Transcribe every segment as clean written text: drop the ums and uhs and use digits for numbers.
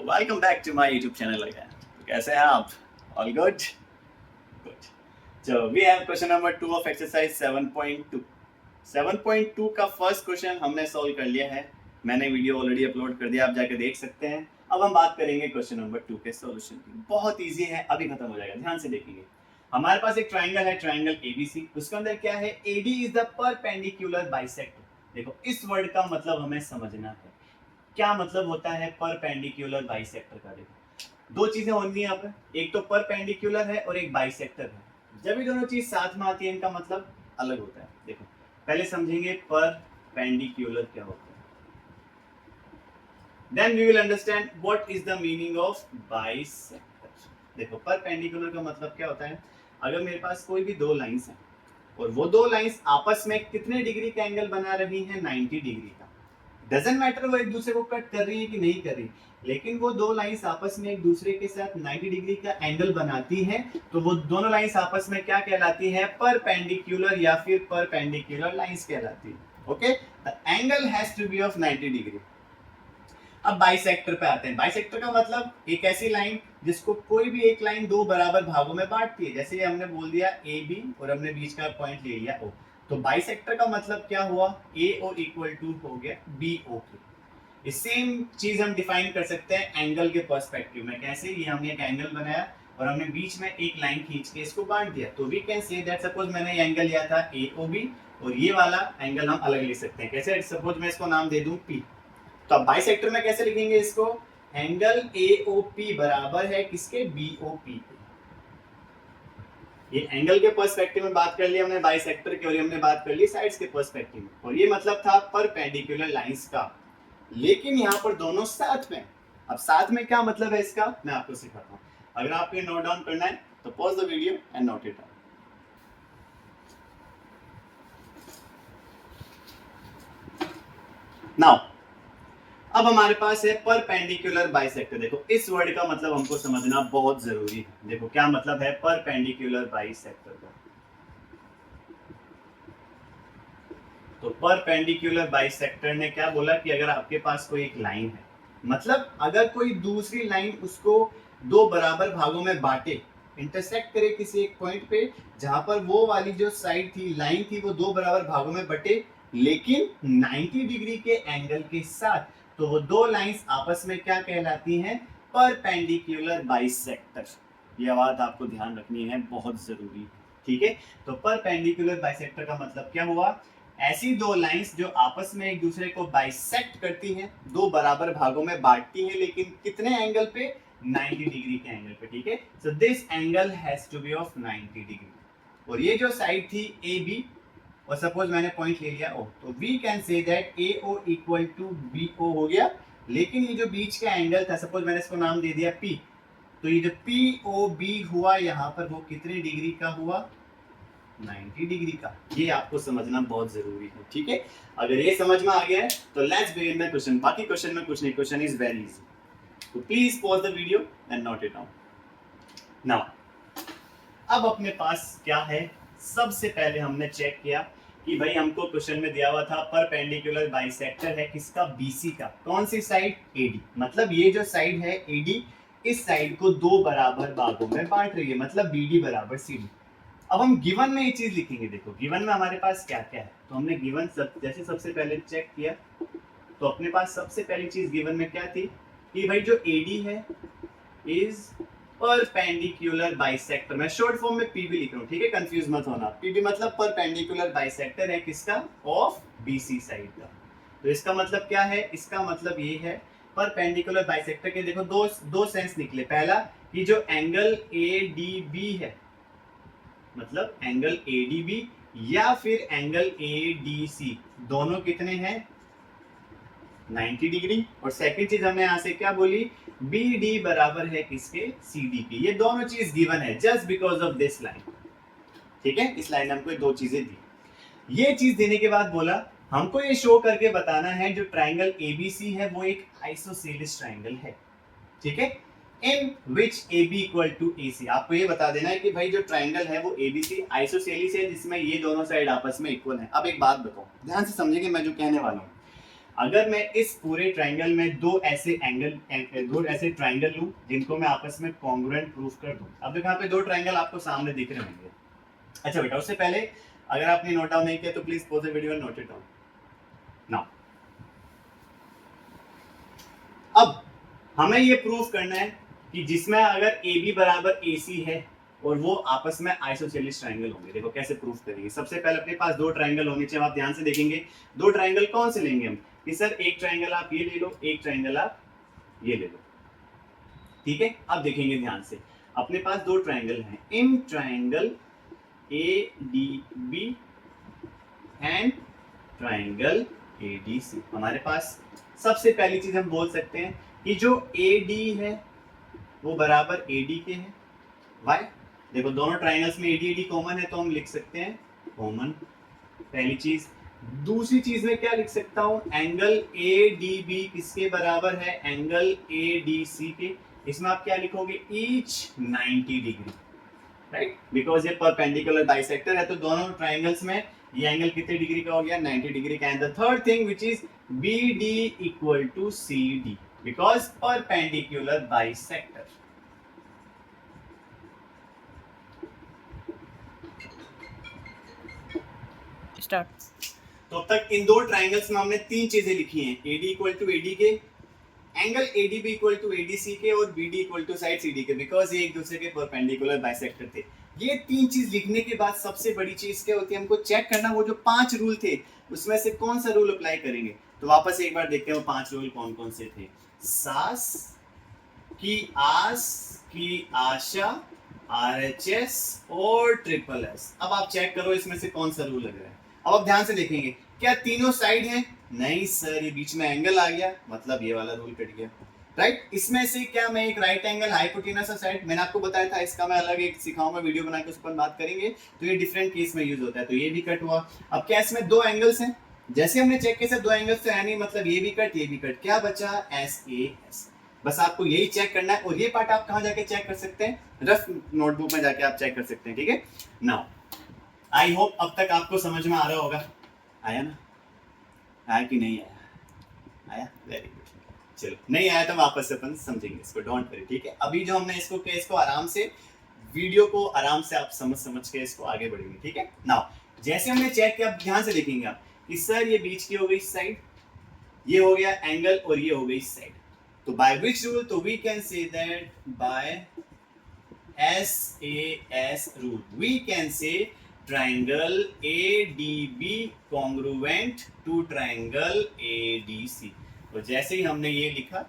Welcome back to my YouTube channel again. कैसे हैं आप? All good? Good. So we have question number 2 of exercise 7.2. 7.2 का first question हमने solve कर लिया है। मैंने वीडियो ऑलरेडी अपलोड कर दिया, आप जाके देख सकते हैं। अब हम बात करेंगे क्वेश्चन नंबर 2 के सॉल्यूशन की। बहुत इजी है, अभी खत्म हो जाएगा, ध्यान से देखेंगे। हमारे पास एक ट्राइंगल है, ट्राइंगल एबीसी। उसके अंदर क्या है? AD is the perpendicular bisector. देखो, इस वर्ड का मतलब हमें समझना है। क्या मतलब होता है परपेंडिकुलर बाइसेक्टर का? देखो, दो चीजें होंगी यहाँ पर, एक तो परपेंडिकुलर है और एक बाइसेक्टर है। जब ये दोनों चीज साथ में आती है, इनका मतलब अलग होता है। देखो, पहले समझेंगे परपेंडिकुलर क्या होता है, then we will understand what is the meaning of bisector. देखो, परपेंडिकुलर का मतलब क्या होता है? अगर मेरे पास कोई भी दो लाइंस हैं और वो दो लाइंस आपस में कितने डिग्री का एंगल बना रही हैं? 90 डिग्री का। डजंट मैटर वो एक दूसरे को कट कर रही है कि नहीं कर रही, लेकिन वो दो लाइंस आपस में एक दूसरे के साथ 90 डिग्री का एंगल बनाती हैं, तो वो दोनों लाइंस आपस में क्या कहलाती हैं? परपेंडिकुलर या फिर परपेंडिकुलर लाइंस कहलाती है। Okay, the angle has to be of 90 degree. अब बाइसेक्टर पे आते हैं। बाइसेक्टर का मतलब एक ऐसी लाइन जिसको कोई भी एक लाइन दो बराबर भागों में बांटती है। जैसे हमने बोल दिया ए बी और हमने बीच का पॉइंट ले लिया ओ, तो बाइसेक्टर का मतलब क्या हुआ? ए ओ इक्वल टू हो गया बी ओ के। सेम चीज हम डिफाइन कर सकते हैं एंगल के पर्सपेक्टिव में। कैसे? ये हमने एक एंगल बनाया और हमने बीच में एक लाइन खींच के इसको बांट दिया, तो we can say that suppose मैंने ये एंगल लिया था ए ओ बी और ये वाला एंगल हम अलग ले सकते हैं। कैसे? सपोज मैं इसको नाम दे दूं पी, तो अब बाइसेक्टर में कैसे लिखेंगे इसको? एंगल AOP बराबर है किसके? BOP के। ये एंगल के पर्सपेक्टिव में बात कर ली हमने बाइसेक्टर की, और हमने बात कर ली साइड्स के पर्सपेक्टिव में, और ये मतलब था परपेंडिकुलर लाइंस का। लेकिन यहाँ पर दोनों साथ में। अब साथ में क्या मतलब है इसका, मैं आपको सिखाता हूँ। अगर आपको ये नोट डाउन करना है तो pause the video and note it down. Now अब हमारे पास है परपेंडिकुलर बाइसेक्टर। देखो, इस वर्ड का मतलब हमको समझना बहुत जरूरी है। देखो, क्या मतलब है परपेंडिकुलर बाइसेक्टर का? तो परपेंडिकुलर बाइसेक्टर ने क्या बोला कि अगर आपके पास कोई एक लाइन है, मतलब अगर कोई दूसरी लाइन उसको दो बराबर भागों में बांटे, इंटरसेक्ट करे किसी एक पॉइंट पे, जहां पर वो वाली जो साइड थी, लाइन थी, वो दो बराबर भागों में बटे, लेकिन 90 डिग्री के एंगल के साथ, तो वो दो लाइंस आपस में क्या कहलाती हैं? Perpendicular bisector. यह बात आपको ध्यान रखनी है, बहुत जरूरी है। ठीक है, तो परपेंडिकुलर बाइसेक्टर का मतलब क्या हुआ? ऐसी दो लाइंस जो आपस में एक दूसरे को बाइसेक्ट करती हैं, दो बराबर भागों में बांटती हैं, लेकिन कितने एंगल पे? 90 डिग्री के एंगल पे। ठीक है, so this angle has to be of 90 degree. और ये जो साइड थी ए बी, और सपोज मैंने पॉइंट ले लिया ओ, तो we can say that A O equal to B O हो गया। लेकिन ये जो बीच का एंगल था, सपोज मैंने इसको नाम दे दिया पी, तो ये जो पी ओ बी हुआ यहाँ पर, वो कितने डिग्री का हुआ? 90 डिग्री का। ये आपको समझना बहुत जरूरी है। ठीक है, अगर ये समझ में आ गया है तो लेट्स बिगिन द क्वेश्चन। बाकी क्वेश्चन में कुछ नहीं, क्वेश्चन इज वेरी इजी, तो please pause the video and note it down. Now अब अपने पास क्या है? सबसे पहले हमने चेक किया कि भाई हमको क्वेश्चन में दिया हुआ था परपेंडिकुलर बाइसेक्टर है किसका? बीसी का। कौन सी साइड? एडी। मतलब ये जो साइड है एडी, इस साइड को दो बराबर भागों में बांट रही है, मतलब बीडी बराबर सीडी। अब हम गिवन में ये चीज लिखेंगे। देखो, गिवन में हमारे पास क्या क्या है, तो हमने गिवन जैसे सबसे पहले चेक किया, तो अपने पास सबसे पहली चीज गिवन में क्या थी कि भाई जो एडी है इज परपेंडिकुलर बाइसेक्टर। मैं शॉर्ट फॉर्म में पीबी लिख रहा हूँ, ठीक है, कंफ्यूज मत होना। पीबी मतलब परपेंडिकुलर बाइसेक्टर है किसका? ऑफ बीसी साइड का। तो इसका मतलब क्या है? इसका मतलब ये है परपेंडिकुलर बाइसेक्टर के देखो दो सेंस निकले। पहला कि जो एंगल एडीबी है, मतलब एंगल एडीबी या फिर एंगल एडीसी, दोनों कितने हैं? 90 डिग्री। और सेकंड चीज हमने यहां से क्या बोली? बीडी बराबर है किसके? सीडी के। ये दोनों चीज गिवन है just because of this line. ठीक है, इस लाइन ने हमको दो चीजें दी। ये चीज देने के बाद बोला हमको ये शो करके बताना है जो ट्राइंगल एबीसी है वो एक आइसोसेलेस ट्राइंगल है। ठीक है, इन विच AB इक्वल टू AC। आपको ये बता देना है कि भाई जो ट्राइंगल है वो ABC आइसोसेलेस है, जिसमें ये दोनों साइड आपस में इक्वल है। अब एक बात बताओ, ध्यान से समझेंगे मैं जो कहने वाला हूँ। अगर मैं इस पूरे ट्रायंगल में दो ऐसे ट्रायंगल लूं जिनको मैं आपस में कॉन्ग्रुएंट प्रूफ कर दूं। अब देखो यहाँ पे दो ट्रायंगल आपको सामने दिख रहे होंगे। अच्छा बेटा, उससे पहले अगर आपने नोट डाउन नहीं किया तो please pause the video and note it down now. अब हमें ये प्रूफ करना है कि जिसमें अगर ए बी बराबर ए सी है और वो आपस में आइसोसेलेस ट्रायंगल होंगे। देखो कैसे प्रूफ करेंगे। सबसे पहले अपने पास दो ट्रायंगल होने चाहिए। आप ध्यान से देखेंगे दो ट्रायंगल कौन से लेंगे हम कि सर एक ट्रायंगल आप ये ले लो, एक ट्रायंगल आप ये ले लो, ठीक है। अब देखेंगे ध्यान से, अपने पास दो ट्रायंगल हैं, in triangle A D B and triangle A D C. हमारे पास सबसे पहली चीज हम बोल सकते हैं कि जो ए डी है वो बराबर ए डी के है। वाई? देखो दोनों ट्रायंगल्स में एडी एडी कॉमन है तो हम लिख सकते हैं कॉमन, पहली चीज। दूसरी चीज में क्या लिख सकता हूं, एंगल ए डी बी किसके बराबर है, एंगल ए डी सी के। इसमें आप क्या लिखोगे, ईच 90 डिग्री, राइट, बिकॉज ये परपेंडिकुलर बाइसेक्टर है तो दोनों ट्रायंगल्स में ये एंगल कितने डिग्री का हो गया, 90 डिग्री का। And the third thing which is B D equal to C D because perpendicular bisector. तो अब तक इन दो ट्रायंगल्स में हमने तीन चीजें लिखी हैं, AD इक्वल टू AD के, angle ADB equal to ADC के और BD equal to side CD के, बिकॉज ये एक दूसरे के परपेंडिकुलर बाइसेक्टर थे। ये तीन चीज लिखने के बाद सबसे बड़ी चीज क्या होती है, हमको चेक करना वो जो 5 रूल थे उसमें से कौन सा रूल अप्लाई करेंगे। तो वापस एक बार देखते हैं वो 5 रूल कौन कौन से थे। सास की आस की आशा, RHS और ट्रिपल S। अब आप चेक करो इसमें से कौन सा रूल लग रहा है। अब आप ध्यान से देखेंगे, क्या तीनों साइड हैं, नहीं सर, ये बीच में एंगल आ गया, मतलब ये वाला रूल कट गया, राइट। इसमें से क्या मैं एक right angle hypotenuse of side, मैंने आपको बताया था इसका मैं अलग एक सिखाऊंगा, वीडियो बना के उस पर बात करेंगे, तो ये डिफरेंट केस में यूज होता है, तो ये भी कट हुआ। अब क्या इसमें दो एंगल्स हैं, जैसे हमने चेक किया दो एंगल्स तो है नहीं, मतलब ये भी कट ये भी कट, क्या बचा, SAS। बस आपको यही चेक करना है और ये पार्ट आप कहाँ जाके चेक कर सकते हैं, रफ नोटबुक में जाके आप चेक कर सकते हैं, ठीक है। नाउ आई होप अब तक आपको समझ में आ रहा होगा, आया ना, आया कि नहीं आया, आया, वेरी गुड। चलो नहीं आया तो वापस से अपन समझेंगे इसको, डोंट वरी, ठीक है। अभी जो हमने इसको किया, इसको आराम से वीडियो को आराम से आप समझ के इसको आगे बढ़ेंगे, ठीक है। नाउ जैसे हमने चेक किया, ध्यान से देखेंगे आप कि सर ये बीच की हो गई साइड, ये हो गया एंगल और ये हो गई साइड, तो बाय विच रूल, तो we can say that by SAS rule we can say triangle ADB congruent to triangle ADC। तो जैसे ही हमने ये लिखा,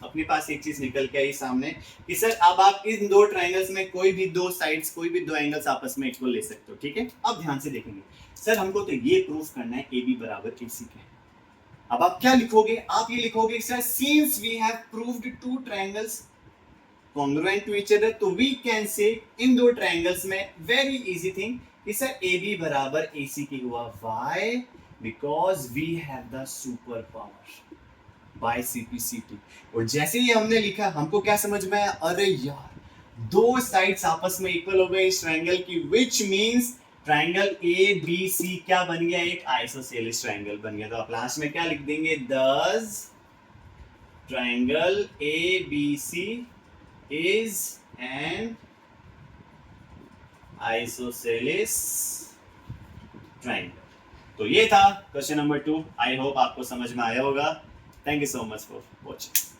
अपने पास एक चीज निकल के आई सामने कि सर अब आप इन दो ट्रायंगल्स में कोई भी दो साइड्स, कोई भी दो एंगल्स आपस में इक्वल ले सकते हो, ठीक है। अब ध्यान से देखेंगे, सर हमको तो ये प्रूफ करना है AB बराबर AC के। अब आप क्या लिखोगे, आप ये लिखोगे sir since we have proved two triangles congruent to each other, तो we can say इन दो ट्रायंगल्स में very easy thing कि सर AB बराबर AC की हुआ। Why? Because we have the super power by CP/CT। और जैसे ही हमने लिखा, हमको क्या समझ में आया, अरे यार दो साइड्स आपस में इक्वल हो गए इस ट्रायंगल की, which means ट्रायंगल ABC क्या बन गया, एक आइसोसेलेस ट्रायंगल बन गया। तो आप लास्ट में क्या लिख देंगे, thus triangle ABC is an isosceles triangle। तो ये था क्वेश्चन नंबर 2। आई होप आपको समझ में आया होगा। Thank you so much for watching.